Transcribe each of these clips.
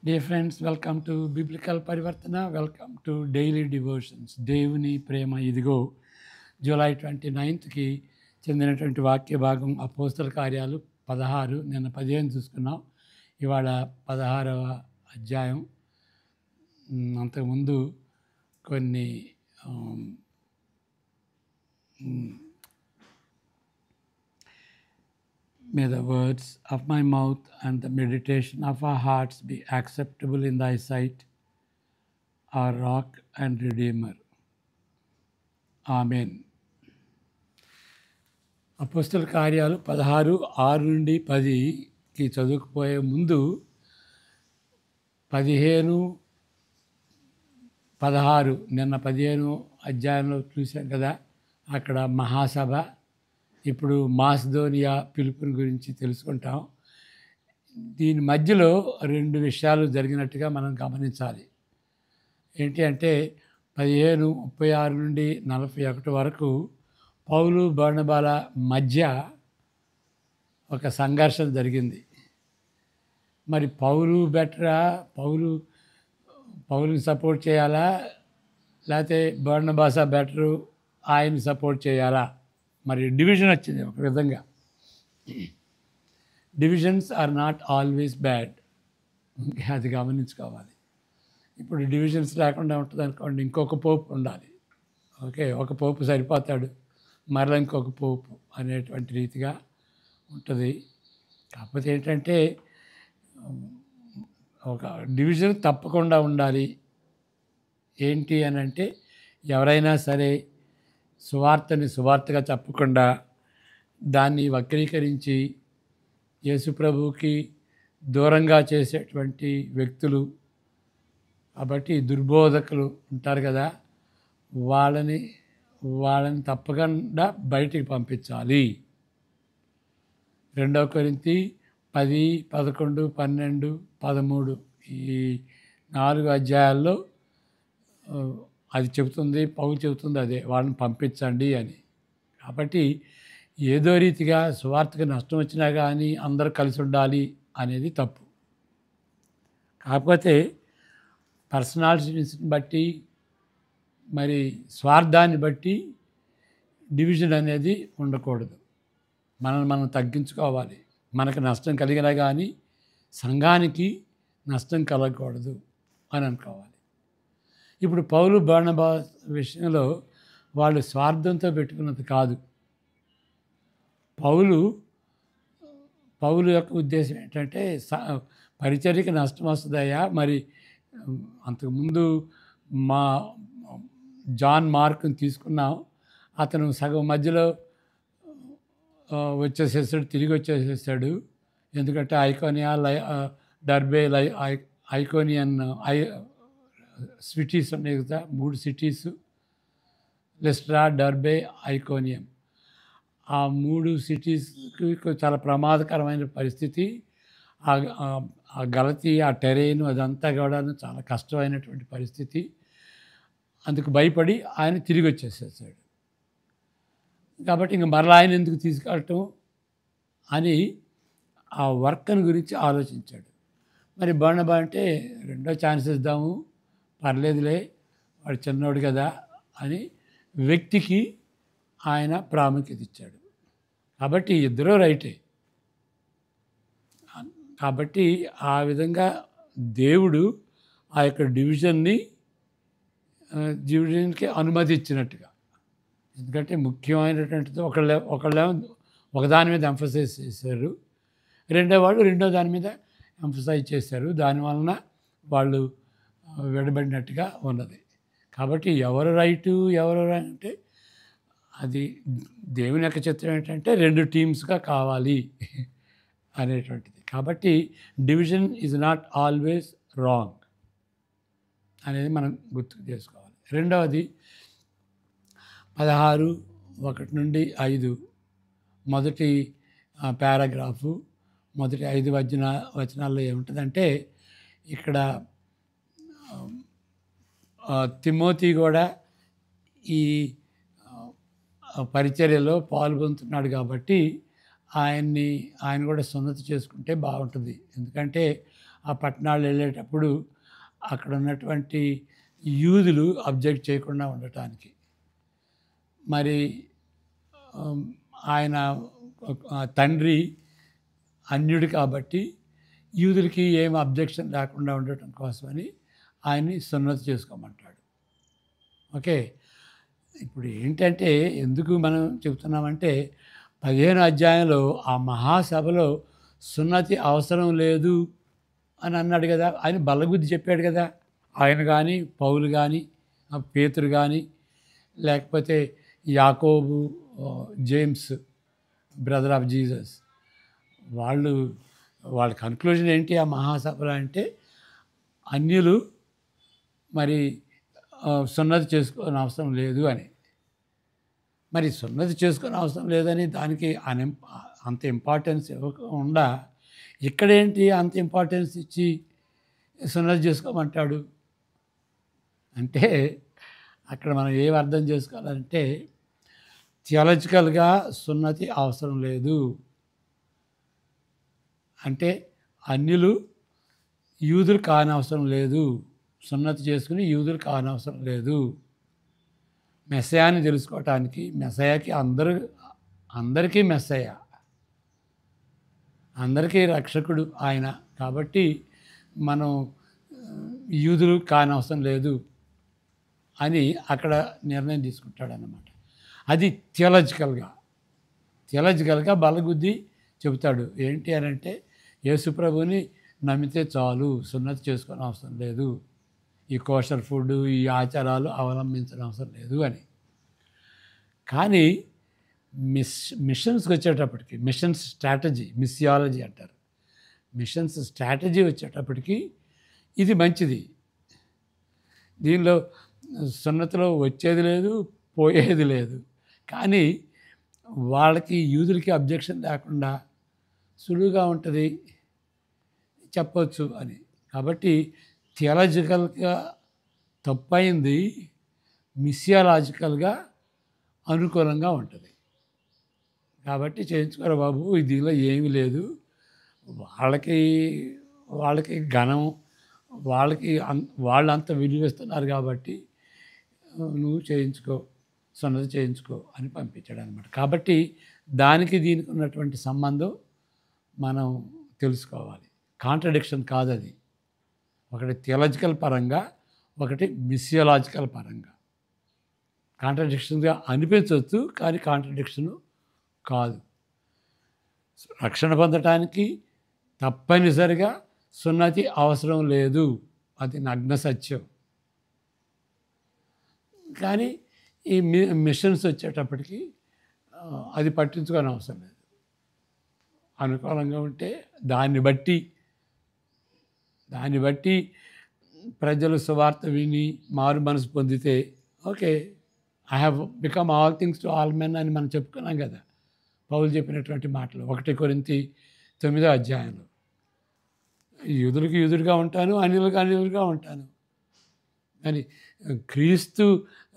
Dear friends, welcome to Biblical Parivartana. Welcome to Daily Devotions. దేవుని ప్రేమ ఇదిగో July 29కి చెందినటువంటి వాక్య భాగం అపోస్తల కార్యాలు 16 నిన్న 15 చూసుకున్నాం. ఇవాళ 16వ అధ్యాయం. అంతకుముందు కొన్ని May the words of my mouth and the meditation of our hearts be acceptable in thy sight, our rock and redeemer. Amen. అపోస్తల కార్యాలు 16, 6 నుండి 10కి చదువుకుపోయే ముందు 15, 16 నిన్న 15 అధ్యాయంలో చూసాం కదా. అక్కడ మహాసభ. ఇప్పుడు మాసిదోనియా పిలుపుని గురించి తెలుసుకుంటాం. దీని మధ్యలో 2 విషయాలు జరిగినట్టుగా మనం గమనించాలి. ఏంటి అంటే 15:36 నుండి 41 వరకు పౌలు బర్నబాల మధ్య ఒక సంఘర్షణ జరిగింది. మరి పౌలు బెటరా, పౌలుని సపోర్ట్ చేయాలా, లేకపోతే బర్నబాసా బెటరు, ఆయన్ని సపోర్ట్ చేయాలా? మరి డివిజన్ వచ్చింది ఒక విధంగా. Divisions are not always bad, అది గమనించుకోవాలి. ఇప్పుడు డివిజన్స్ లేకుండా ఉంటుంది అనుకోండి, ఇంకొక పోపు ఉండాలి. ఓకే, ఒక పోపు సరిపోతాడు, మరలా ఇంకొక పోపు అనేటువంటి రీతిగా ఉంటుంది. కాకపోతే ఏంటంటే ఒక డివిజన్ తప్పకుండా ఉండాలి. ఏంటి అని అంటే ఎవరైనా సరే సువార్తని సువార్తగా చెప్పకుండా దాన్ని వక్రీకరించి యేసుప్రభువుకి దూరంగా చేసేటువంటి వ్యక్తులు, కాబట్టి దుర్బోధకులు ఉంటారు కదా, వాళ్ళని తప్పకుండా బయటికి పంపించాలి. 2 కొరింథీ 10, 11, 12, 13 ఈ 4 అధ్యాయాల్లో అది చెబుతుంది, పౌలు చెబుతుంది అదే, వాళ్ళని పంపించండి అని. కాబట్టి ఏదో రీతిగా సువార్తకు నష్టం వచ్చినా కానీ అందరూ కలిసి ఉండాలి అనేది తప్పు. కాకపోతే పర్సనాలిటీస్ని బట్టి, మరి స్వార్థాన్ని బట్టి డివిజన్ అనేది ఉండకూడదు. మనం తగ్గించుకోవాలి. మనకు నష్టం కలిగినా కానీ సంఘానికి నష్టం కలగకూడదు అని అనుకోవాలి. ఇప్పుడు పౌలు బర్నబా విషయంలో వాళ్ళు స్వార్థంతో పెట్టుకున్నది కాదు. పౌలు యొక్క ఉద్దేశం ఏంటంటే పరిచర్యకి నష్టం వస్తుందయ్యా. మరి అంతకుముందు మా జాన్ మార్క్ని తీసుకున్నాం, అతను సగం మధ్యలో తిరిగి వచ్చేసేసాడు. ఎందుకంటే ఐకోనియా, డర్బే, ఐకోనియన్ సిటీస్ ఉన్నాయి కదా, 3 సిటీస్, లిస్ట్రా, డర్బే, ఐకోనియం. ఆ 3 సిటీస్కి చాలా ప్రమాదకరమైన పరిస్థితి. ఆ గలతీ, ఆ టెరైన్, అదంతా కూడా చాలా కష్టమైనటువంటి పరిస్థితి. అందుకు భయపడి ఆయన తిరిగి వచ్చేసేసాడు. కాబట్టి ఇంక మరలా ఆయన ఎందుకు తీసుకెళ్ళటం అని ఆ వర్క్ని గురించి ఆలోచించాడు. మరి బర్నబా అంటే 2వ ఛాన్స్ ఇద్దాము, పర్లేదులే, వాడు చిన్నోడు కదా అని వ్యక్తికి ఆయన ప్రాముఖ్యత ఇచ్చాడు. కాబట్టి ఇద్దరూ రైటే. కాబట్టి ఆ విధంగా దేవుడు ఆ యొక్క డివిజన్కి అనుమతి ఇచ్చినట్టుగా. ఎందుకంటే ముఖ్యమైనటువంటిది ఒకళ్ళేమో ఒకదాని మీద ఎంఫసైజ్ చేశారు, రెండో దాని మీద ఎంఫసైజ్ చేశారు. దానివలన వాళ్ళు విడబడినట్టుగా ఉన్నది. కాబట్టి ఎవరు రైటు ఎవరు అంటే అది దేవుని యొక్క చిత్రం ఏంటంటే 2 టీమ్స్గా కావాలి అనేటువంటిది. కాబట్టి division is not always wrong అనేది మనం గుర్తు చేసుకోవాలి. రెండవది 16, 1 నుండి 5 మొదటి పారాగ్రాఫు, మొదటి 5 వచనాల్లో ఏముంటుందంటే, ఇక్కడ తిమోతి కూడా ఈ పరిచర్యలో పాల్గొంటున్నాడు కాబట్టి ఆయన కూడా సున్నతి చేసుకుంటే బాగుంటుంది. ఎందుకంటే ఆ పట్టణాలు వెళ్ళేటప్పుడు అక్కడ ఉన్నటువంటి యూదులు అబ్జెక్ట్ చేయకుండా ఉండటానికి. మరి ఆహ్, ఆయన తండ్రి అన్యుడు కాబట్టి యూదులకి ఏం అబ్జెక్షన్ లేకుండా ఉండటం కోసమని ఆయన్ని సున్నతి చేసుకోమంటాడు. ఓకే. ఇప్పుడు ఏంటంటే ఎందుకు మనం చెప్తున్నామంటే 15 అధ్యాయంలో ఆ మహాసభలో సున్నతి అవసరం లేదు అని అన్నాడు కదా! ఆయన బల్లగుద్ది చెప్పాడు కదా! ఆయన గాని, పౌలు గాని, పేతురు గాని, లేకపోతే యాకోబు, జేమ్స్ బ్రదర్ ఆఫ్ జీసస్ వాళ్ళు వాళ్ళ కన్క్లూజన్ ఏంటి ఆ మహాసభలో అంటే అన్యులు మరి సున్నతి చేసుకోని అవసరం లేదు అని. మరి సున్నతి చేసుకునే అవసరం లేదని దానికి అంత ఇంపార్టెన్స్ ఇవ్వకుండా ఇక్కడేంటి అంత ఇంపార్టెన్స్ ఇచ్చి సున్నతి చేసుకోమంటాడు అంటే అక్కడ మనం ఏం అర్థం చేసుకోవాలంటే థియాలజికల్గా సున్నతి అవసరం లేదు అంటే అన్యులు యూదులు కానవసరం లేదు, సున్నతి చేసుకుని యూదులు కానవసరం లేదు. మెస్సయాని తెలుసుకోవటానికి మెస్సయాకి అందరికీ మెస్సయ, అందరికీ రక్షకుడు ఆయన కాబట్టి మనం యూదులు కానవసరం లేదు అని అక్కడ నిర్ణయం తీసుకుంటాడన్నమాట. అది థియాలజికల్గా బలగుద్ది చెబుతాడు. ఏంటి అని అంటే యేసుప్రభుని నమ్మితే చాలు, సున్నతి చేసుకునే అవసరం లేదు, ఈ కోషర్ ఫుడ్ ఈ ఆచారాలు అవలంబించడం అవసరం లేదు అని. కానీ మిషన్స్కి వచ్చేటప్పటికి మిషన్స్ స్ట్రాటజీ, మిస్సియాలజీ అంటారు. మిషన్స్ స్ట్రాటజీ వచ్చేటప్పటికి ఇది మంచిది. దీనిలో సున్నతిలో వచ్చేది లేదు, పోయేది లేదు. కానీ వాళ్ళకి యూదులకి అబ్జెక్షన్ లేకుండా సులువుగా ఉంటుంది చెప్పవచ్చు అని. కాబట్టి థియాలజికల్గా తప్పైంది మిస్సియాలజికల్గా అనుకూలంగా ఉంటుంది. కాబట్టి చేయించుకోరా బాబు, దీనిలో ఏమీ లేదు, వాళ్ళకి ఘనం, వాళ్ళంత విలువిస్తున్నారు కాబట్టి నువ్వు చేయించుకో, సున్నతి చేయించుకో అని పంపించాడు అనమాట. కాబట్టి దానికి దీనికి ఉన్నటువంటి సంబంధం మనం తెలుసుకోవాలి. కాంట్రడిక్షన్ కాదు అది. ఒకటి థియాలజికల్ పరంగా, ఒకటి మిస్సియాలజికల్ పరంగా. కాంట్రడిక్షన్గా అనిపించవచ్చు కానీ కాంట్రడిక్షను కాదు. రక్షణ పొందటానికి తప్పనిసరిగా సున్నతి అవసరం లేదు, అది నగ్న సత్యం. కానీ ఈ మిషన్స్ వచ్చేటప్పటికి అది పట్టించుకోని అవసరం లేదు. అనుకూలంగా ఉంటే దాన్ని బట్టి ప్రజలు సువార్త విని మారు మనసు పొందితే okay, I have become all things to all men అని మనం చెప్పుకున్నాం కదా పౌలు చెప్పినటువంటి మాటలు 1 కొరింథీ 9వ అధ్యాయంలో. యూదులకు యూదుడిగా ఉంటాను, అన్యులుగా ఉంటాను. కానీ క్రీస్తు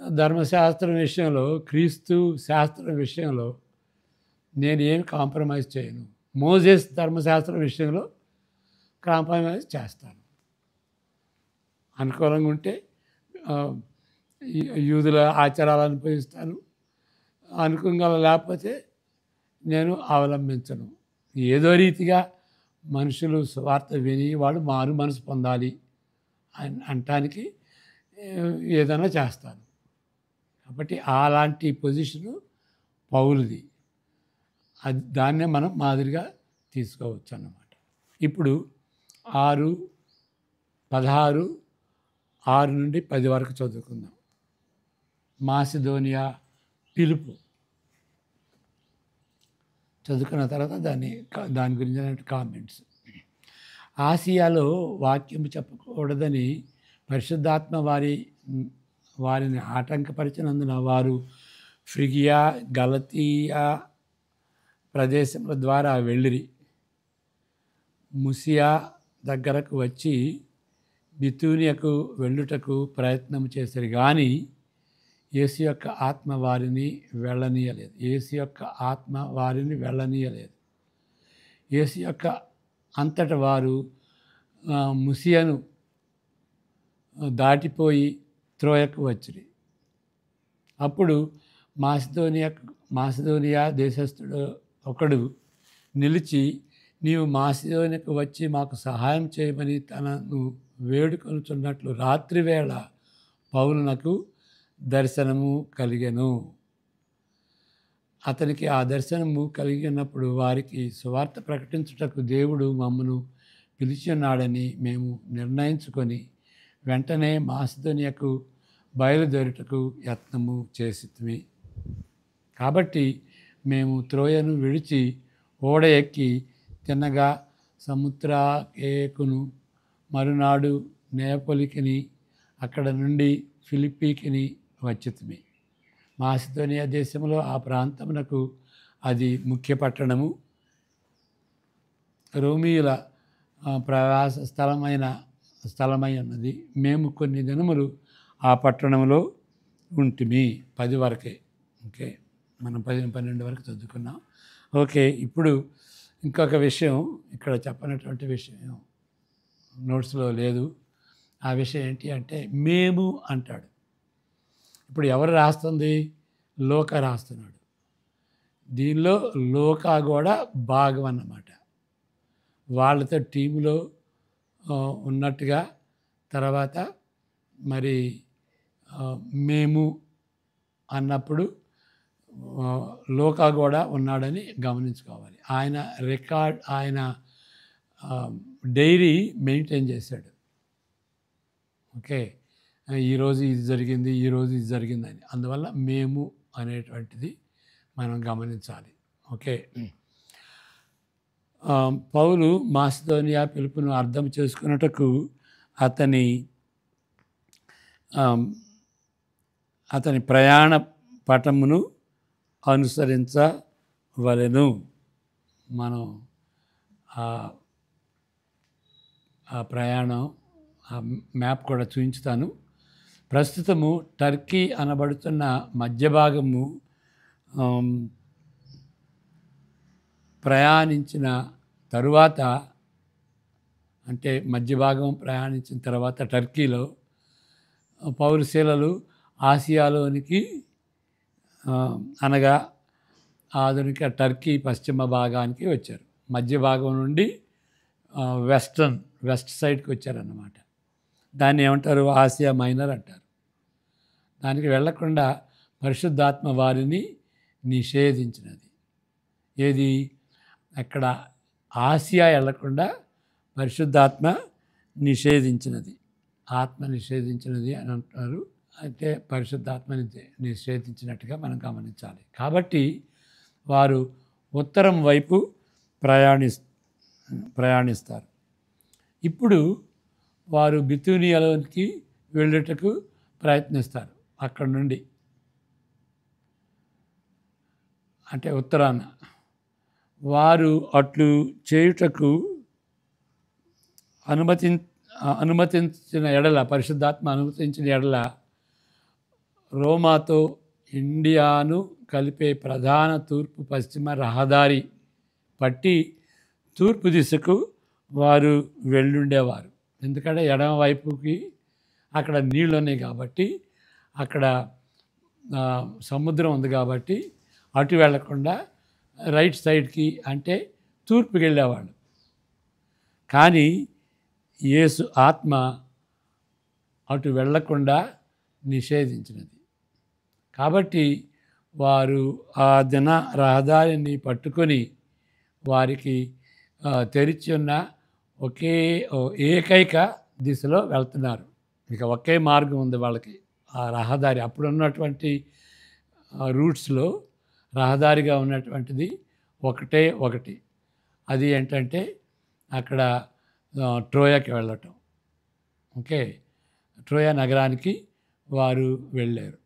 ధర్మశాస్త్రం విషయంలో, క్రీస్తు శాస్త్రం విషయంలో నేను ఏమి కాంప్రమైజ్ చేయను. మోజెస్ ధర్మశాస్త్రం విషయంలో కాంప్రమైజ్ చేస్తాను. అనుకూలంగా ఉంటే యూదుల ఆచారాలు అనుభవిస్తాను, అనుకూలంగా లేకపోతే నేను అవలంబించను. ఏదో రీతిగా మనుషులు సువార్త విని వాడు మారు మనసు పొందాలి అని అనటానికి ఏదైనా చేస్తాను. కాబట్టి అలాంటి పొజిషను పౌలుది. అది దాన్నే మనం మాదిరిగా తీసుకోవచ్చు అన్నమాట. ఇప్పుడు 6:16, 6 నుండి 10 వరకు చదువుకుందాం. మాసిదోనియా పిలుపు చదువుకున్న తర్వాత దాని గురించిన కామెంట్స్. ఆసియాలో వాక్యం చెప్పకూడదని పరిశుద్ధాత్మ వారిని ఆటంకపరిచినందున వారు ఫ్రిగియా, గలతీయా ప్రదేశముల ద్వారా వెళ్ళిరి. ముసియా దగ్గరకు వచ్చి బితూనియకు వెళ్ళుటకు ప్రయత్నం చేశారు కానీ యేసు యొక్క ఆత్మ వారిని వెళ్ళనీయలేదు. యేసు యొక్క అంతట వారు ముసియను దాటిపోయి త్రోయకు వచ్చిరి. అప్పుడు మాసిదోనియా దేశస్థుడు ఒకడు నిలిచి, నీవు మాసిదోనియాకు వచ్చి మాకు సహాయం చేయమని తనను వేడుకొనుచున్నట్లు రాత్రివేళ పౌలునకు దర్శనము కలిగెను. అతనికి ఆ దర్శనము కలిగినప్పుడు వారికి సువార్త ప్రకటించుటకు దేవుడు మమ్మను పిలిచి ఉన్నాడని మేము నిర్ణయించుకొని వెంటనే మాసిదోనియాకు బయలుదేరుటకు యత్నము చేసితిమి. కాబట్టి మేము త్రోయను విడిచి ఓడ ఎక్కి తిన్నగా సముద్రకేకును మరునాడు నేపొలికిని అక్కడ నుండి ఫిలిప్పీకిని వచ్చితిమి. మాసిదోనియా దేశంలో ఆ ప్రాంతమునకు అది ముఖ్య పట్టణము, రోమీయుల ప్రవాస స్థలమై ఉన్నది. మేము కొన్ని దినములు ఆ పట్టణంలో ఉంటిమి. 10 వరకే. ఓకే, మనం 10-12 వరకు చదువుకున్నాం. ఓకే, ఇప్పుడు ఇంకొక విషయం ఇక్కడ చెప్పనటువంటి విషయం నోట్స్లో లేదు. ఆ విషయం ఏంటి అంటే మేము అంటాడు. ఇప్పుడు ఎవరు రాస్తుంది? లోక రాస్తున్నాడు. దీనిలో లోకా కూడా భాగం అన్నమాట. వాళ్ళతో టీంలో ఉన్నట్టుగా తర్వాత మరి మేము అన్నప్పుడు లోకా కూడా ఉన్నాడని గమనించుకోవాలి. ఆయన డైరీ మెయింటైన్ చేశాడు. ఓకే, ఈరోజు ఇది జరిగింది, ఈరోజు ఇది జరిగిందని. అందువల్ల మేము అనేటువంటిది మనం గమనించాలి. ఓకే, పౌలు మాసిదోనియా పిలుపును అర్థం చేసుకున్నటకు అతని ప్రయాణ పటమును అనుసరించవలెను. మనం ఆ ప్రయాణం మ్యాప్ కూడా చూపించుతాను. ప్రస్తుతము టర్కీ అనబడుతున్న మధ్య భాగము ప్రయాణించిన తరువాత, అంటే మధ్య భాగం ప్రయాణించిన తర్వాత టర్కీలో పౌరశీలలు ఆసియాలోనికి అనగా ఆధునిక టర్కీ పశ్చిమ భాగానికి వచ్చారు. మధ్య భాగం నుండి వెస్ట్ సైడ్కి వచ్చారన్నమాట. దాన్ని ఏమంటారు? ఆసియా మైనర్ అంటారు. దానికి వెళ్లకుండా పరిశుద్ధాత్మ వారిని నిషేధించినది. ఏది? అక్కడ ఆసియా వెళ్లకుండా పరిశుద్ధాత్మ నిషేధించినది, ఆత్మ నిషేధించినది అని అంటారు. అంటే పరిశుద్ధాత్మని నిషేధించినట్టుగా మనం గమనించాలి. కాబట్టి వారు ఉత్తరం వైపు ప్రయాణిస్తారు. ఇప్పుడు వారు బితూనియాలోనికి వెళ్ళుటకు ప్రయత్నిస్తారు. అక్కడ నుండి అంటే ఉత్తరాన. వారు అట్లు చేయుటకు అనుమతించిన ఎడల, పరిశుద్ధాత్మ అనుమతించిన ఎడల రోమాతో ఇండియాను కలిపే ప్రధాన తూర్పు పశ్చిమ రహదారి పట్టి తూర్పు దిశకు వారు వెళ్ళుండేవారు. ఎందుకంటే ఎడమ వైపుకి అక్కడ నీళ్ళు ఉన్నాయి కాబట్టి, అక్కడ సముద్రం ఉంది కాబట్టి అటు వెళ్లకుండా రైట్ సైడ్కి అంటే తూర్పుకి వెళ్ళేవాళ్ళు. కానీ యేసు ఆత్మ అటు వెళ్లకుండా నిషేధించినది. కాబట్టి వారు ఆ దిన రహదారిని పట్టుకొని వారికి తెరిచి ఉన్న ఏకైక దిశలో వెళ్తున్నారు. ఇక ఒకే మార్గం ఉంది వాళ్ళకి. ఆ రహదారి అప్పుడు ఉన్నటువంటి రూట్స్లో రహదారిగా ఉన్నటువంటిది ఒకటి. అది ఏంటంటే అక్కడ ట్రోయాకి వెళ్ళటం. ఓకే, ట్రోయా నగరానికి వారు వెళ్ళారు.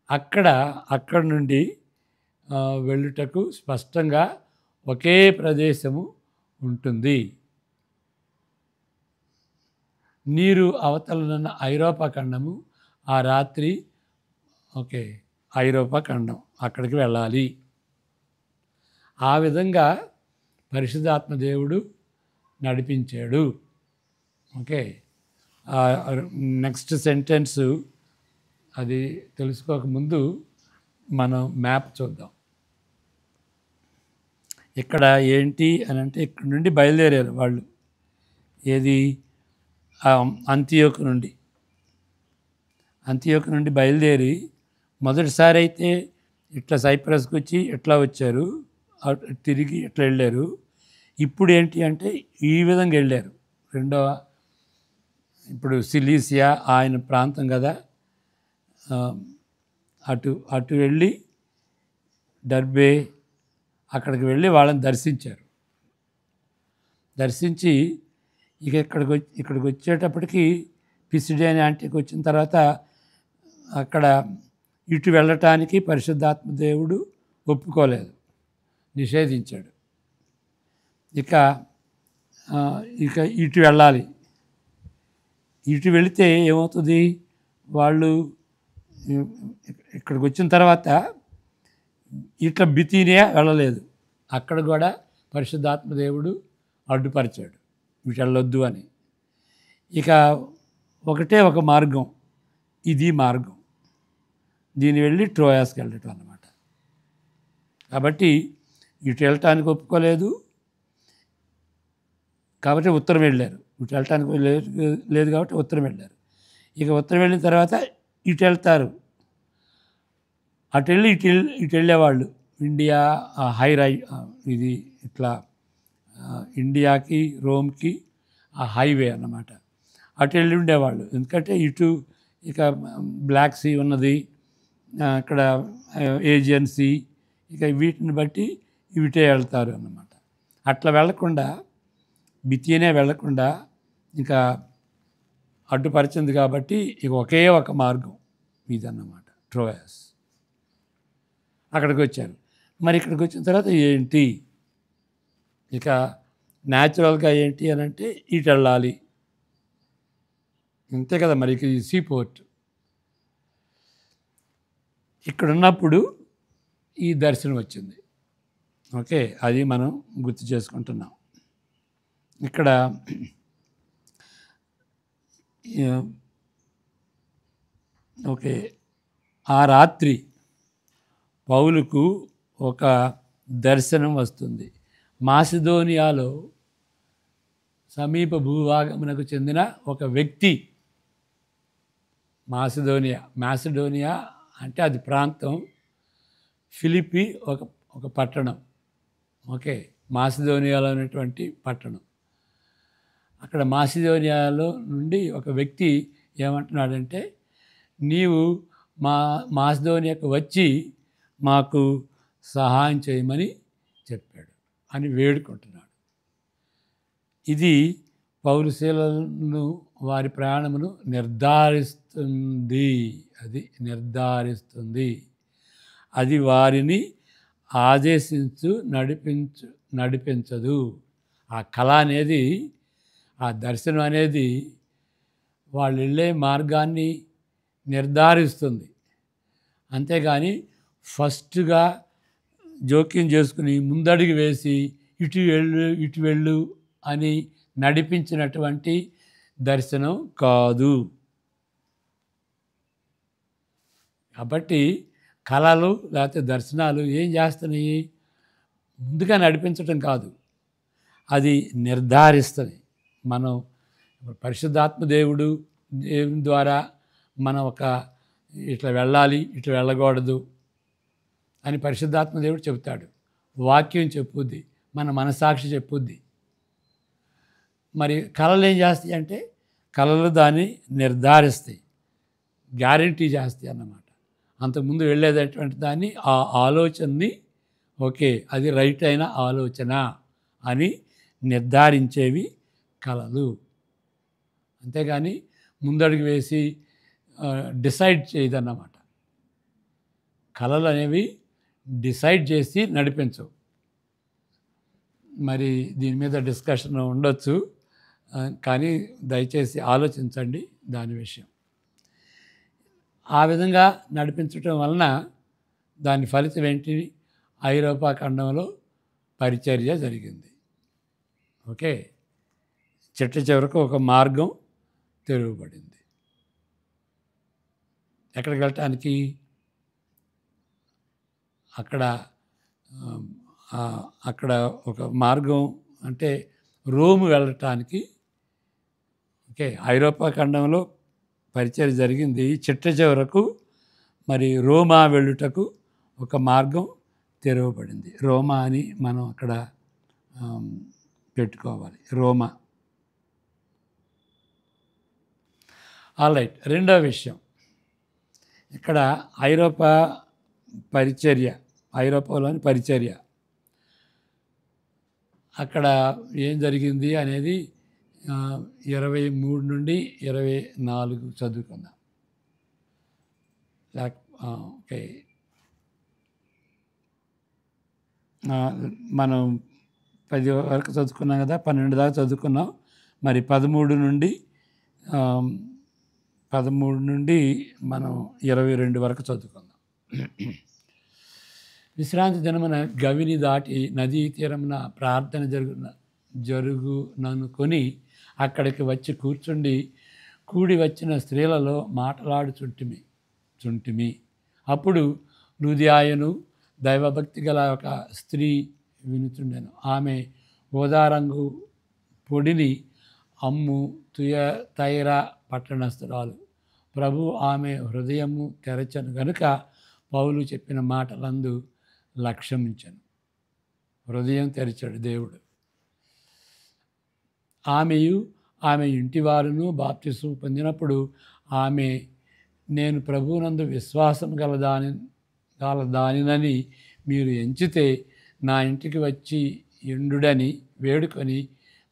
అక్కడ నుండి వెళ్ళుటకు స్పష్టంగా ఒకే ప్రదేశము ఉంటుంది. నీరు అవతలనున్న ఐరోపా ఖండము. ఆ రాత్రి ఐరోపా ఖండం అక్కడికి వెళ్ళాలి. ఆ విధంగా పరిశుద్ధాత్మ దేవుడు నడిపించాడు. ఓకే. నెక్స్ట్ సెంటెన్స్ అది తెలుసుకోకముందు మనం మ్యాప్ చూద్దాం. ఇక్కడ ఏంటి అని అంటే ఇక్కడ నుండి బయలుదేరారు వాళ్ళు. ఏది అంతియోకు నుండి బయలుదేరి మొదటిసారి అయితే ఇట్లా సైప్రస్కి వచ్చి ఇట్లా వచ్చారు, తిరిగి ఇట్లా వెళ్ళారు. ఇప్పుడు ఏంటి అంటే ఈ విధంగా వెళ్ళారు. ఇప్పుడు సిలీసియా ఆయన ప్రాంతం కదా, అటు వెళ్ళి డర్బే అక్కడికి వెళ్ళి వాళ్ళని దర్శించి ఇక ఇక్కడికి వచ్చేటప్పటికి పిసిడియన్ యాంటీకి వచ్చిన తర్వాత అక్కడ ఇటు వెళ్ళటానికి పరిశుద్ధాత్మ దేవుడు ఒప్పుకోలేదు, నిషేధించాడు. ఇక ఇటు వెళ్ళాలి. ఇటు వెళితే ఏమవుతుంది, వాళ్ళు ఇక్కడికి వచ్చిన తర్వాత ఇట్లా బితీనియా వెళ్ళలేదు, అక్కడ కూడా పరిశుద్ధాత్మ దేవుడు అడ్డుపరిచాడు, ఇటు వెళ్ళొద్దు అని. ఇక ఒకటే ఒక మార్గం, ఇది మార్గం, దీన్ని వెళ్ళి ట్రోయాస్కి వెళ్ళటం అన్నమాట. కాబట్టి ఇటు వెళ్ళటానికి ఒప్పుకోలేదు, కాబట్టి ఉత్తరం వెళ్ళారు. ఇటు వెళ్ళటానికి లేదు కాబట్టి ఉత్తరం వెళ్ళారు. ఇక ఉత్తరం వెళ్ళిన తర్వాత ఇటు వెళ్తారు. అటు వెళ్ళి ఇటు వెళ్ళేవాళ్ళు ఇండియా ఇది ఇట్లా ఇండియాకి రోమ్కి ఆ హైవే అన్నమాట. అటు వెళ్ళి ఉండేవాళ్ళు. ఎందుకంటే ఇటు ఇక బ్లాక్ సీ ఉన్నది, అక్కడ ఏజియన్ సీ, ఇక వీటిని బట్టి ఇవిటే వెళ్తారు అన్నమాట. అట్లా వెళ్లకుండా బితీనే వెళ్లకుండా ఇంకా అడ్డుపరిచింది కాబట్టి ఇక ఒకే ఒక మార్గం ఇదన్నమాట, ట్రోయాస్. అక్కడికి వచ్చారు. మరి ఇక్కడికి వచ్చిన తర్వాత ఏంటి, ఇక న్యాచురల్గా ఏంటి అని అంటే ఇటు వెళ్ళాలి, అంతే కదా. మరి ఈ సీ పోర్ట్ ఇక్కడ ఉన్నప్పుడు ఈ దర్శనం వచ్చింది. ఓకే, అది మనం గుర్తు చేసుకుంటున్నాం. ఇక్కడ ఓకే, ఆ రాత్రి పౌలుకు ఒక దర్శనం వస్తుంది. మాసిదోనియాలో సమీప భూభాగమునకు చెందిన ఒక వ్యక్తి, మాసిడోనియా అంటే అది ప్రాంతం, ఫిలిప్పి ఒక పట్టణం. ఓకే, మాసిదోనియాలో ఉన్నటువంటి పట్టణం. అక్కడ మాసిదోనియాలో నుండి ఒక వ్యక్తి ఏమంటున్నాడంటే, నీవు మాసిదోనియాకు వచ్చి మాకు సహాయం చేయమని చెప్పాడు అని వేడుకుంటున్నాడు. ఇది పౌలు శీలను వారి ప్రయాణమును నిర్ధారిస్తుంది. అది వారిని నడిపించదు. ఆ కళ అనేది, ఆ దర్శనం అనేది వాళ్ళు వెళ్ళే మార్గాన్ని నిర్ధారిస్తుంది. అంతేగాని ఫస్ట్గా జోక్యం చేసుకుని ముందడుగు వేసి ఇటు వెళ్ళు అని నడిపించినటువంటి దర్శనం కాదు. కాబట్టి కళలు లేకపోతే దర్శనాలు ఏం చేస్తున్నాయి, ముందుగా నడిపించటం కాదు, అది నిర్ధారిస్తుంది. మనం పరిశుద్ధాత్మ దేవుని ద్వారా మనం ఇట్లా వెళ్ళాలి, ఇట్లా వెళ్ళకూడదు అని పరిశుద్ధాత్మ దేవుడు చెబుతాడు. వాక్యం చెప్పుద్ది, మన మనసాక్షి చెప్పుద్ది. మరి కళలు ఏం చేస్తాయి అంటే, కళలు దాన్ని నిర్ధారిస్తాయి, గ్యారంటీ చేస్తాయి అన్నమాట. అంతకుముందు వెళ్ళేటటువంటి దాన్ని, ఆ ఆలోచనని ఓకే అది రైట్ అయిన ఆలోచన అని నిర్ధారించేవి కళలు. అంతేగాని ముందడుగు వేసి డిసైడ్ చేయదన్నమాట. కళలు అనేవి డిసైడ్ చేసి నడిపించవు. మరి దీని మీద డిస్కషన్ ఉండొచ్చు, కానీ దయచేసి ఆలోచించండి దాని విషయం. ఆ విధంగా నడిపించటం వలన దాని ఫలితం ఏంటి, ఐరోపా ఖండంలో పరిచర్య జరిగింది. ఓకే, చిట్ట చివరకు ఒక మార్గం తెరవబడింది. ఎక్కడికి వెళ్ళటానికి? అక్కడ ఒక మార్గం అంటే రోము వెళ్ళటానికి. ఓకే, ఐరోపా ఖండంలో పరిచయం జరిగింది. చిట్ట చివరకు మరి రోమా వెళ్ళుటకు ఒక మార్గం తెరవబడింది. రోమా అని మనం అక్కడ పెట్టుకోవాలి, రోమా. ఆల్రైట్, రెండో విషయం, ఇక్కడ ఐరోపాలోని పరిచర్య అక్కడ ఏం జరిగింది అనేది 23 నుండి 24 చదువుకుందాం. ఓకే, మనం 10 వరకు చదువుకున్నాం కదా, 12 దాకా చదువుకున్నాం. మరి 13 నుండి మనం 22 వరకు చదువుకుందాం. విశ్రాంతి దినమున గవిని దాటి నదీ తీరమున ప్రార్థన జరుగుననుకొని అక్కడికి వచ్చి కూడి వచ్చిన స్త్రీలలో మాట్లాడుచుంటిమి. అప్పుడు లూదియాయను దైవభక్తి గల ఒక స్త్రీ వినుచుండెను. ఆమె ఊదారంగు పొడిని అమ్ము తుయతైరా పట్టణస్థురాలు. ప్రభు ఆమె హృదయము తెరచను గనుక పౌలు చెప్పిన మాటలందు లక్ష్యమించను. హృదయం తెరిచాడు దేవుడు. ఆమె ఇంటివారును బాప్తిస్మము పొందినప్పుడు ఆమె, నేను ప్రభువునందు విశ్వాసం గలదానినని మీరు ఎంచితే నా ఇంటికి వచ్చి ఎండుడని వేడుకొని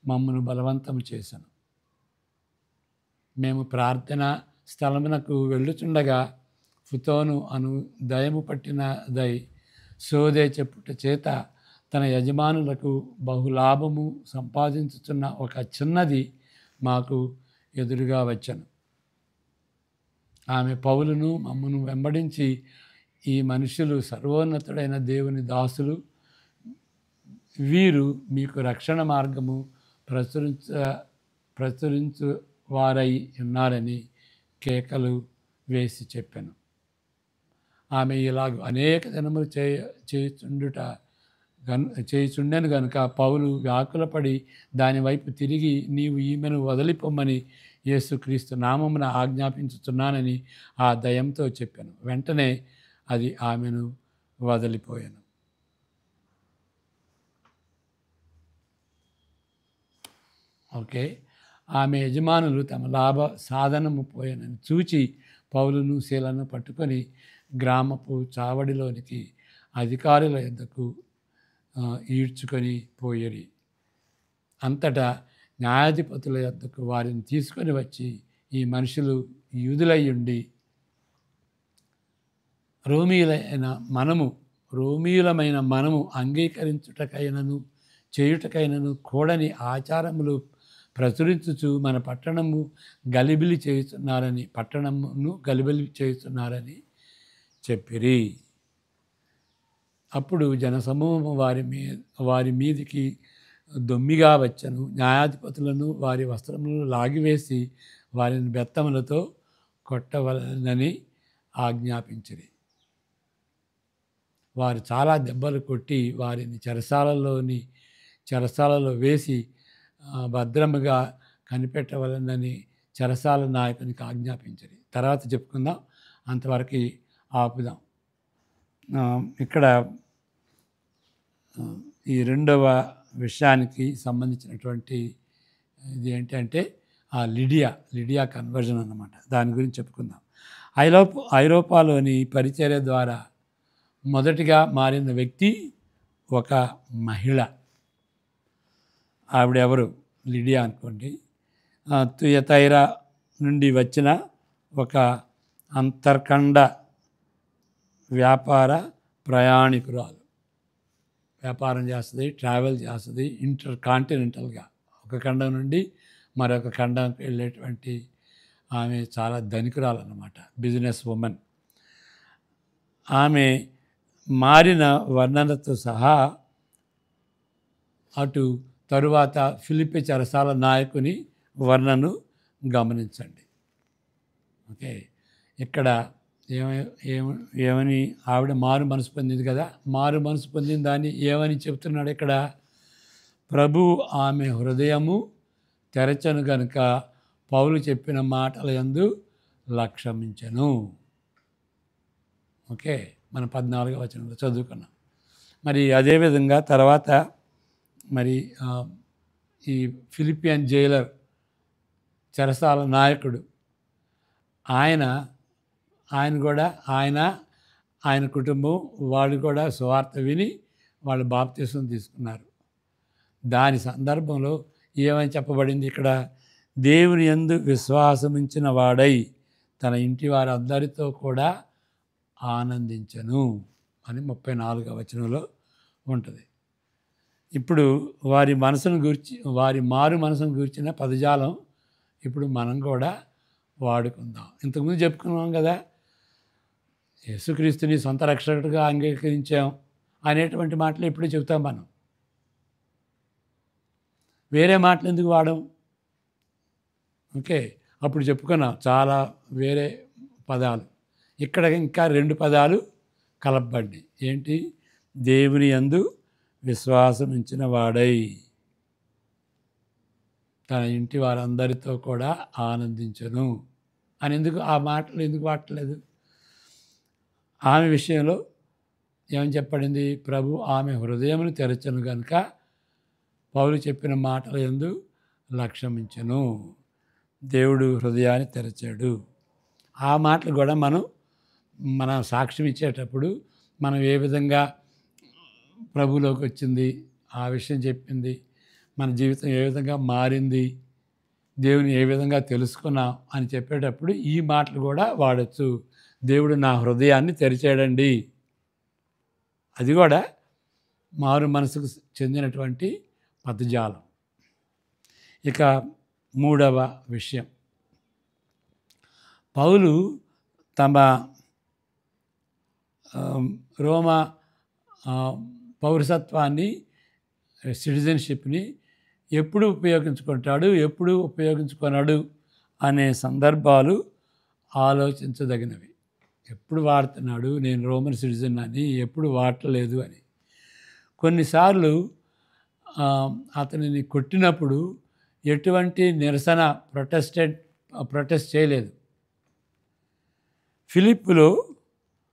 మమ్మను బలవంతం చేశాను. మేము ప్రార్థన స్థలమునకు వెళ్ళుచుండగా ఫుతోను అను దయము పట్టినదై సోదే చెప్పుట చేత తన యజమానులకు బహులాభము సంపాదించుతున్న ఒక చిన్నది మాకు ఎదురుగా వచ్చెను. ఆమె పౌలును మమ్మను వెంబడించి, ఈ మనుషులు సర్వోన్నతుడైన దేవుని దాసులు, వీరు మీకు రక్షణ మార్గము ప్రచురించు వారై ఉన్నారని కేకలు వేసి చెప్పాను. ఆమె ఇలాగ అనేక దినములు చేయుచుండెను గనుక పౌలు వ్యాకులపడి దాని వైపు తిరిగి, నీవు ఈమెను వదిలిపోమ్మని యేసుక్రీస్తు నామమున ఆజ్ఞాపించుతున్నానని ఆ దయంతో చెప్పాను. వెంటనే అది ఆమెను వదిలిపోయాను. ఓకే, ఆమె యజమానులు తమ లాభ సాధనము పోయానని చూచి పౌలును శీలను పట్టుకొని గ్రామపు చావడిలోనికి అధికారుల యొద్దకు ఈడ్చుకొని పోయిరి. అంతటా న్యాయాధిపతుల యొద్దకు వారిని తీసుకొని వచ్చి, ఈ మనుషులు యూదులయ్యుండి రోమీయులమైన మనము అంగీకరించుటకైనను చేయుటకైనను కూడని ఆచారములు ప్రచురించుచు మన పట్టణమును గలిబిలి చేయుచున్నారని చెప్పిరి. అప్పుడు జనసమూహము వారి మీదికి దొమ్మిగా వచ్చెను. న్యాయాధిపతులను వారి వస్త్రములను లాగివేసి వారిని బెత్తములతో కొట్టవలనని ఆజ్ఞాపించిరి. వారు చాలా దెబ్బలు కొట్టి వారిని చెరసాలలో వేసి భద్రముగా కనిపెట్టవలనని చెరసాల నాయకునికి ఆజ్ఞాపించిరి. తర్వాత చెప్పుకుందాం, అంతవరకు ఆపుదాం. ఇక్కడ ఈ రెండవ విషయానికి సంబంధించినటువంటి ఇది ఏంటంటే ఆ లిడియా కన్వర్జన్ అన్నమాట. దాని గురించి చెప్పుకుందాం. ఐరోపాలోని పరిచర్య ద్వారా మొదటిగా మారిన వ్యక్తి ఒక మహిళ. ఆవిడెవరు? లిడియా అనుకోండి. తుయతైరా నుండి వచ్చిన ఒక అంతర్ఖండ వ్యాపార ప్రయాణికురాలు. వ్యాపారం చేస్తుంది, ట్రావెల్ చేస్తుంది ఇంటర్ కాంటినెంటల్గా, ఒక ఖండం నుండి మరొక ఖండంకి వెళ్ళేటువంటి ఆమె చాలా ధనికురాలు అన్నమాట, బిజినెస్ ఉమెన్. ఆమె మారిన వర్ణనతో సహా అటు తరువాత ఫిలిప్పి చెరసాల నాయకుని వర్ణను గమనించండి. ఓకే, ఇక్కడ ఏమని ఆవిడ మారు మనసు పొందింది కదా, మారు మనసు పొందిన దాన్ని ఏమని చెప్తున్నాడు ఇక్కడ? ప్రభు ఆమె హృదయము తెరచను గనుక పౌలు చెప్పిన మాటల యందు లక్ష్యమించెను. ఓకే, మన 14వ వచనంలో చదువుకున్నాం. మరి అదేవిధంగా తర్వాత మరి ఈ ఫిలిపియన్ జైలర్ చెరసాల నాయకుడు ఆయన కూడా ఆయన కుటుంబం వాళ్ళు కూడా సువార్త విని వాళ్ళు బాప్తిసం తీసుకున్నారు. దాని సందర్భంలో ఏమని చెప్పబడింది ఇక్కడ? దేవుని యందు విశ్వాసముంచిన వాడై తన ఇంటి వారందరితో కూడా ఆనందించను అని 34వ వచనంలో ఉంటుంది. ఇప్పుడు వారి మారు మనసును గురించిన పదజాలం ఇప్పుడు మనం కూడా వాడుకుందాం. ఇంతకుముందు చెప్పుకున్నాం కదా, యేసుక్రీస్తుని సొంత రక్షకుడిగా అంగీకరించాం అనేటువంటి మాటలు ఎప్పుడు చెబుతాం మనం. వేరే మాటలు ఎందుకు వాడం? ఓకే, అప్పుడు చెప్పుకున్నాం చాలా వేరే పదాలు. ఇక్కడ ఇంకా 2 పదాలు కలపబడ్డాయి. ఏంటి? దేవుని యందు విశ్వాసం ఉంచిన వాడై తన ఇంటి వారందరితో కూడా ఆనందించను అని ఆ మాటలు ఎందుకు వాడలేదు? ఆమె విషయంలో ఏమని చెప్పబడింది? ప్రభు ఆమె హృదయమును తెరచను కనుక పౌలు చెప్పిన మాటల యందు లక్ష్యమించెను. దేవుడు హృదయాన్ని తెరచాడు. ఆ మాటలు కూడా మన సాక్ష్యం ఇచ్చేటప్పుడు మనం ఏ విధంగా ప్రభులోకి వచ్చింది, ఆ విషయం చెప్పింది, మన జీవితం ఏ విధంగా మారింది, దేవుని ఏ విధంగా తెలుసుకున్నాం అని చెప్పేటప్పుడు ఈ మాటలు కూడా వాడచ్చు. దేవుడు నా హృదయాన్ని తెరిచాడండి. అది కూడా మారు మనసుకు చెందినటువంటి పదజాలం. ఇక 3వ విషయం, పౌలు తమ రోమా పౌరసత్వాన్ని, సిటిజన్షిప్ని ఎప్పుడు ఉపయోగించుకుంటాడు, ఎప్పుడు ఉపయోగించుకున్నాడు అనే సందర్భాలు ఆలోచించదగినవి. ఎప్పుడు వాడుతున్నాడు నేను రోమన్ సిటిజన్ అని, ఎప్పుడు వాడలేదు అని. కొన్నిసార్లు అతనిని కొట్టినప్పుడు ఎటువంటి నిరసన ప్రొటెస్ట్ చేయలేదు. ఫిలిప్పులో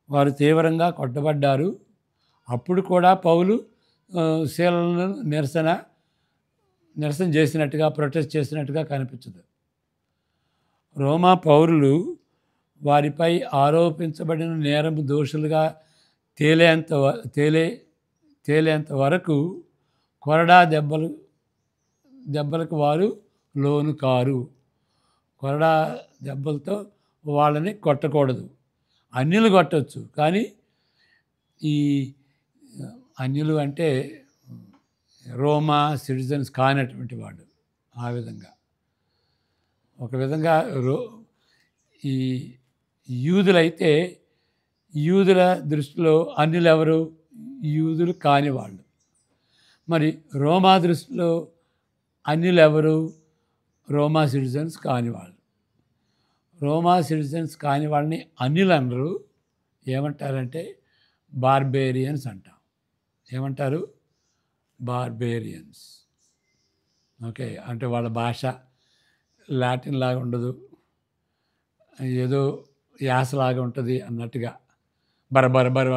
వారు తీవ్రంగా కొట్టబడ్డారు. అప్పుడు కూడా పౌలు శీలను నిరసన చేసినట్టుగా, ప్రొటెస్ట్ చేసినట్టుగా కనిపించదు. రోమా పౌరులు వారిపై ఆరోపించబడిన నేరము దోషులుగా తేలేంత వరకు కొరడా దెబ్బలకు వారు లోను కారు. కొరడా దెబ్బలతో వాళ్ళని కొట్టకూడదు. అన్యులు కొట్టవచ్చు, కానీ ఈ అన్యులు అంటే రోమా సిటిజన్స్ కానటువంటి వాడు. ఆ విధంగా ఒక విధంగా ఈ యూదులైతే యూదుల దృష్టిలో అన్యులు ఎవరు? యూదులు కాని వాళ్ళు. మరి రోమా దృష్టిలో అన్యులు ఎవరు? రోమా సిటిజన్స్ కాని వాళ్ళు. రోమా సిటిజన్స్ కాని వాళ్ళని అన్యులు అనరు. ఏమంటారంటే బార్బేరియన్స్ అంటాం. ఏమంటారు? బార్బేరియన్స్. ఓకే, అంటే వాళ్ళ భాష లాటిన్ లాగా ఉండదు, ఏదో యాసలాగా ఉంటుంది అన్నట్టుగా బరబరబర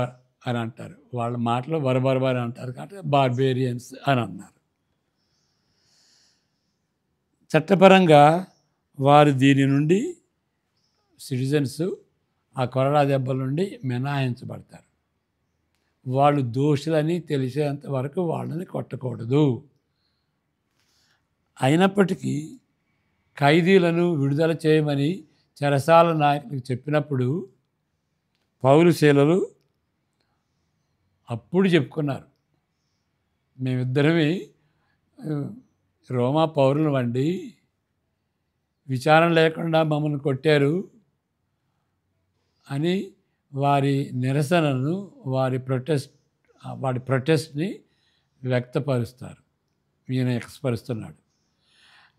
అని అంటారు. వాళ్ళ మాటలో బరబరబర అంటారు కాబట్టి బార్బేరియన్స్ అని అన్నారు. చట్టపరంగా వారు దీని నుండి సిటిజన్స్ ఆ కొరడా దెబ్బల నుండి మినహాయించబడతారు. వాళ్ళు దోషులని తెలిసేంత వరకు వాళ్ళని కొట్టకూడదు. అయినప్పటికీ ఖైదీలను విడుదల చేయమని చెరసాల నాయకులకు చెప్పినప్పుడు పౌలు శీలలు అప్పుడు చెప్పుకున్నారు, మేమిద్దరమే రోమా పౌరులు అండి, విచారణ లేకుండా మమ్మల్ని కొట్టారు అని వారి నిరసనను, వారి ప్రొటెస్ట్ని వ్యక్తపరుస్తారు. ఈయన ఎక్స్పరుస్తున్నాడు.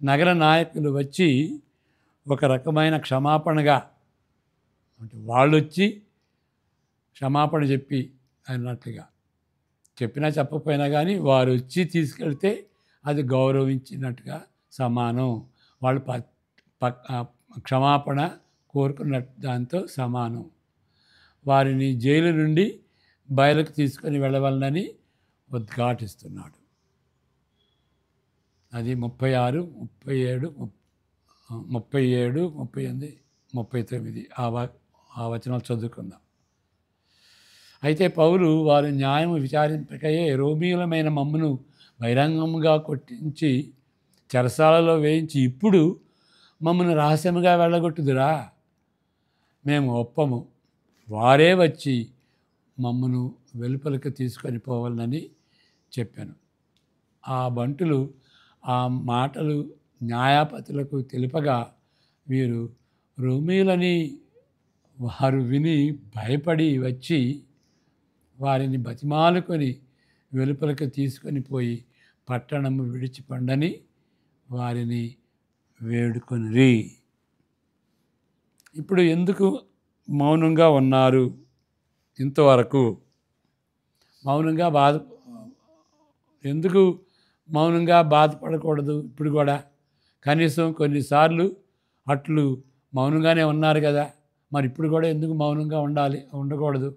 నగర నాయకులు వచ్చి ఒక రకమైన క్షమాపణగా, అంటే వాళ్ళు వచ్చి క్షమాపణ చెప్పి అన్నట్లుగా, చెప్పినా చెప్పకపోయినా కానీ వారు వచ్చి తీసుకెళ్తే అది గౌరవించినట్టుగా సమానం. వాళ్ళు క్షమాపణ కోరుకున్న దాంతో సమానం. వారిని జైలు నుండి బయలుకు తీసుకొని వెళ్ళవాలని ఉద్ఘాటిస్తున్నాడు. అది 36, 37, 37, 38, 39 ఆ వచనాలు చదువుకుందాం. అయితే పౌలు వారి న్యాయం విచారింపకయే రోమీయులమైన మమ్మను బహిరంగంగా కొట్టించి చెరసాలలో వేయించి ఇప్పుడు మమ్మను రహస్యముగా వెళ్ళగొట్టుదురా? మేము ఒప్పము. వారే వచ్చి మమ్మను వెలుపలికి తీసుకొని పోవాలని చెప్పాను. ఆ బంటులు ఆ మాటలు న్యాయాపతులకు తెలుపగా వీరు రోమీయులని వారు విని భయపడి వచ్చి వారిని బతిమాలుకొని వెలుపలికి తీసుకొని పోయి పట్టణము విడిచిపండని వారిని వేడుకొనిరి. ఇప్పుడు ఎందుకు మౌనంగా ఉన్నారు? ఇంతవరకు మౌనంగా ఎందుకు మౌనంగా బాధపడకూడదు? ఇప్పుడు కూడా కనీసం కొన్నిసార్లు అట్లు మౌనంగానే ఉన్నారు కదా, మరి ఇప్పుడు కూడా ఎందుకు మౌనంగా ఉండకూడదు?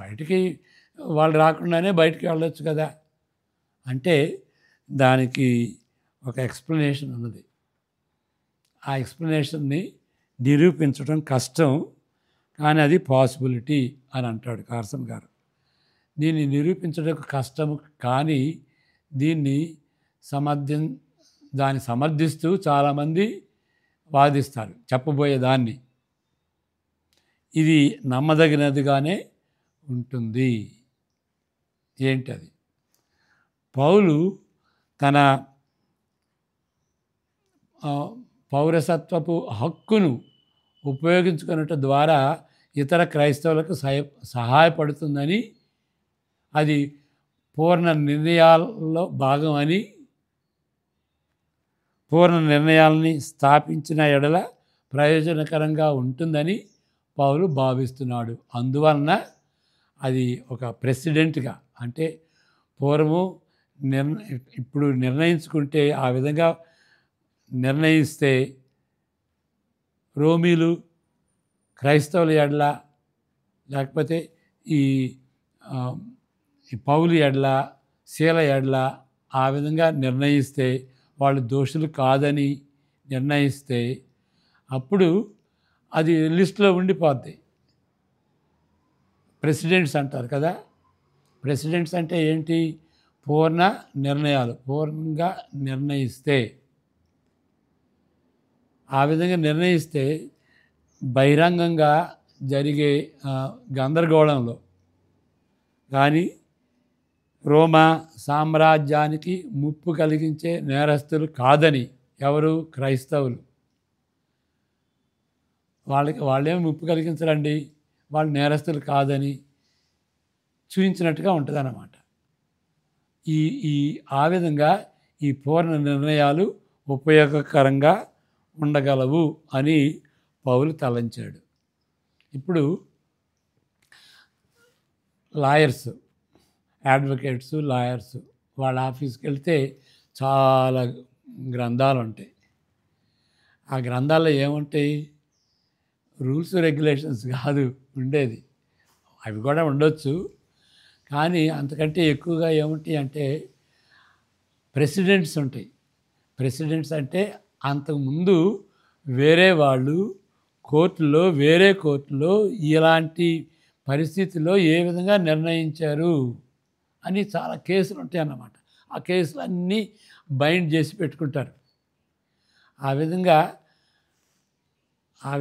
బయటికి వాళ్ళు రాకుండానే బయటికి వెళ్ళొచ్చు కదా. అంటే దానికి ఒక ఎక్స్ప్లెనేషన్ ఉన్నది. ఆ ఎక్స్ప్లెనేషన్ని నిరూపించడం కష్టం, కానీ అది పాసిబిలిటీ అని అంటాడు కార్సన్ గారు. దీన్ని నిరూపించడం కష్టము, కానీ దీన్ని దాన్ని సమర్థిస్తూ చాలామంది వాదిస్తారు చెప్పబోయేదాన్ని. ఇది నమ్మదగినదిగానే ఉంటుంది. ఏంటది? పౌలు తన పౌరసత్వపు హక్కును ఉపయోగించుకున్నట్టు ద్వారా ఇతర క్రైస్తవులకు సహాయపడుతుందని, అది పూర్ణ నిర్ణయాల్లో భాగమని, పూర్ణ నిర్ణయాలని స్థాపించిన ఎడల ప్రయోజనకరంగా ఉంటుందని పౌలు భావిస్తున్నాడు. అందువలన అది ఒక ప్రెసిడెంట్గా, అంటే పూర్వము ఇప్పుడు నిర్ణయించుకుంటే ఆ విధంగా నిర్ణయిస్తే రోమీలు క్రైస్తవుల ఎడల, లేకపోతే ఈ పౌలు ఎడల, శీల ఎడల ఆ విధంగా నిర్ణయిస్తే, వాళ్ళు దోషులు కాదని నిర్ణయిస్తే అప్పుడు అది లిస్టులో ఉండిపోద్ది. ప్రెసిడెంట్స్ అంటారు కదా. ప్రెసిడెంట్స్ అంటే ఏంటి? పూర్ణ నిర్ణయాలు, పూర్ణంగా నిర్ణయిస్తే, ఆ విధంగా నిర్ణయిస్తే బహిరంగంగా జరిగే గందరగోళంలో కానీ రోమా సామ్రాజ్యానికి ముప్పు కలిగించే నేరస్తులు కాదని, ఎవరు? క్రైస్తవులు. వాళ్ళేమి ముప్పు కలిగించరండి, వాళ్ళు నేరస్తులు కాదని చూపించినట్టుగా ఉంటుంది అన్నమాట. ఆ విధంగా ఈ పూర్ణ నిర్ణయాలు ఉపయోగకరంగా ఉండగలవు అని పౌలు తలంచాడు. ఇప్పుడు లాయర్స్, అడ్వకేట్స్, లాయర్స్ వాళ్ళ ఆఫీస్కి వెళ్తే చాలా గ్రంథాలు ఉంటాయి. ఆ గ్రంథాల్లో ఏముంటాయి? రూల్స్ రెగ్యులేషన్స్ కాదు ఉండేది, అవి కూడా ఉండొచ్చు, కానీ అంతకంటే ఎక్కువగా ఏముంటాయి అంటే ప్రెసిడెంట్స్ ఉంటాయి. ప్రెసిడెంట్స్ అంటే అంతకుముందు వేరే వాళ్ళు వేరే కోర్టులో ఇలాంటి పరిస్థితుల్లో ఏ విధంగా నిర్ణయించారు అని చాలా కేసులు ఉంటాయి అన్నమాట. ఆ కేసులు అన్నీ బైండ్ చేసి పెట్టుకుంటారు. ఆ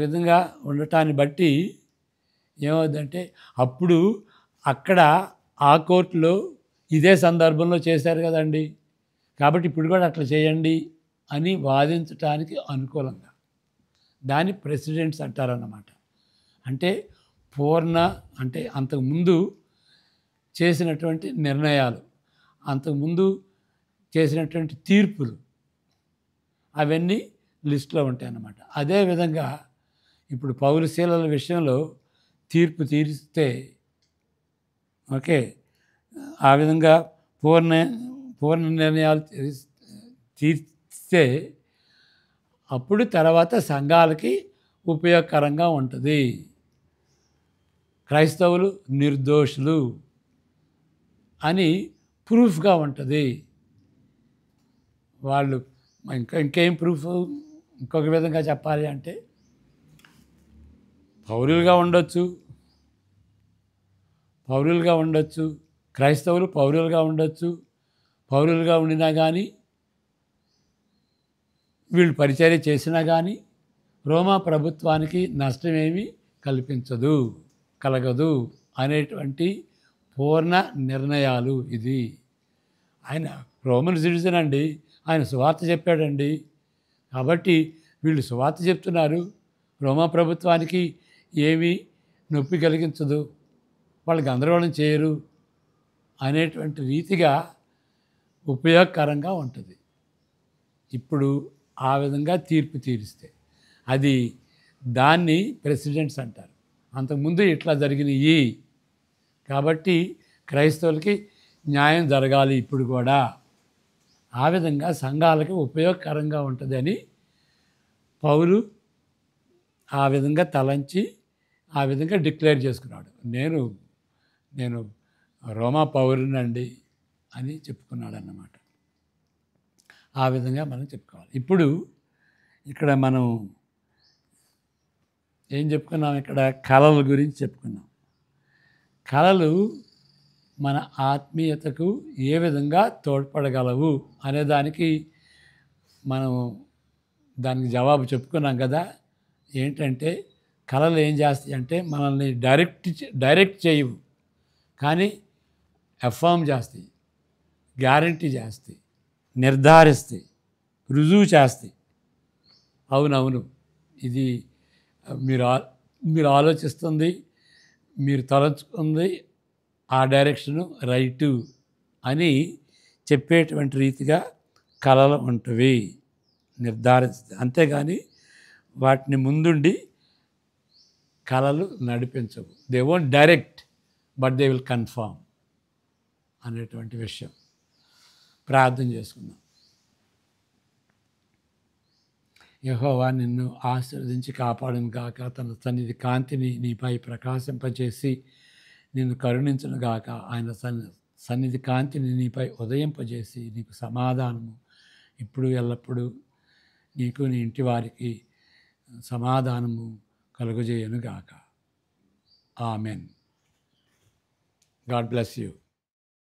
విధంగా ఉండటాన్ని బట్టి ఏమవుతుందంటే, అప్పుడు అక్కడ ఆ కోర్టులో ఇదే సందర్భంలో చేశారు కదండి, కాబట్టి ఇప్పుడు కూడా అట్లా చేయండి అని వాదించటానికి అనుకూలంగా దాన్ని ప్రెసిడెంట్స్ అంటారన్నమాట. అంటే అంటే అంతకుముందు చేసినటువంటి నిర్ణయాలు, అంతకుముందు చేసినటువంటి తీర్పులు అవన్నీ లిస్టులో ఉంటాయన్నమాట. అదేవిధంగా ఇప్పుడు పౌలు శీలల విషయంలో తీర్పు తీరిస్తే ఓకే, ఆ విధంగా పూర్ణ పూర్ణ నిర్ణయాలు తీర్స్తే అప్పుడు తర్వాత సంఘాలకి ఉపయోగకరంగా ఉంటుంది. క్రైస్తవులు నిర్దోషులు అని ప్రూఫ్గా ఉంటుంది. వాళ్ళు ఇంకేం ప్రూఫ్, ఇంకొక విధంగా చెప్పాలి అంటే పౌరులుగా ఉండొచ్చు, క్రైస్తవులు పౌరులుగా ఉండొచ్చు. పౌరులుగా ఉండినా కానీ వీళ్ళు పరిచర్య చేసినా కానీ రోమా ప్రభుత్వానికి నష్టమేమీ కలగదు అనేటువంటి పూర్ణ నిర్ణయాలు ఇది. ఆయన రోమన్ సిటిజన్ అండి, ఆయన సువార్త చెప్పాడండి. కాబట్టి వీళ్ళు సువార్త చెప్తున్నారు, రోమా ప్రభుత్వానికి ఏమీ నొప్పి కలిగించదు, వాళ్ళు గందరగోళం చేయరు అనేటువంటి రీతిగా ఉపయోగకరంగా ఉంటుంది. ఇప్పుడు ఆ విధంగా తీర్పు తీరిస్తే అది దాన్ని ప్రెసిడెంట్స్ అంటారు. అంతకుముందు ఇట్లా జరిగినాయి కాబట్టి క్రైస్తవులకి న్యాయం జరగాలి ఇప్పుడు కూడా. ఆ విధంగా సంఘాలకి ఉపయోగకరంగా ఉంటుందని పౌలు ఆ విధంగా తలంచి ఆ విధంగా డిక్లేర్ చేసుకున్నాడు. నేను రోమా పౌరునండి అని చెప్పుకున్నాడు అన్నమాట. ఆ విధంగా మనం చెప్పుకోవాలి. ఇప్పుడు ఇక్కడ మనం ఏం చెప్పుకున్నాం, ఇక్కడ కళల గురించి చెప్పుకున్నాం. కళలు మన ఆత్మీయతకు ఏ విధంగా తోడ్పడగలవు అనేదానికి మనం దానికి జవాబు చెప్పుకున్నాం కదా. ఏంటంటే కళలు ఏం చేస్తాయి అంటే మనల్ని డైరెక్ట్ చేయవు, కానీ అఫర్మ్ చేస్తాయి, గ్యారంటీ చేస్తాయి, నిర్ధారిస్తాయి, రుజువు చేస్తాయి. అవునవును, ఇది మీరు ఆలోచిస్తుంది, మీరు తలంచుకుంది ఆ డైరెక్షను రైటు అని చెప్పేటువంటి రీతిగా కళలు ఉంటవి, నిర్ధారిస్తుంది. అంతేగాని వాటిని ముందుండి కళలు నడిపించవు. They won't direct but they will confirm అనేటువంటి విషయం. ప్రార్థన చేసుకుందాం. యెహోవా నిన్ను ఆశీర్వదించి కాపాడును గాక, తన సన్నిధి కాంతిని నీపై ప్రకాశింపజేసి నిన్ను కరుణించును గాక. ఆయన సన్నిధి కాంతిని నీపై ఉదయింపజేసి నీకు సమాధానము ఇప్పుడు ఎల్లప్పుడూ నీకు నీ ఇంటి వారికి సమాధానము కలుగజేయను గాక. ఆమెన్. God bless you.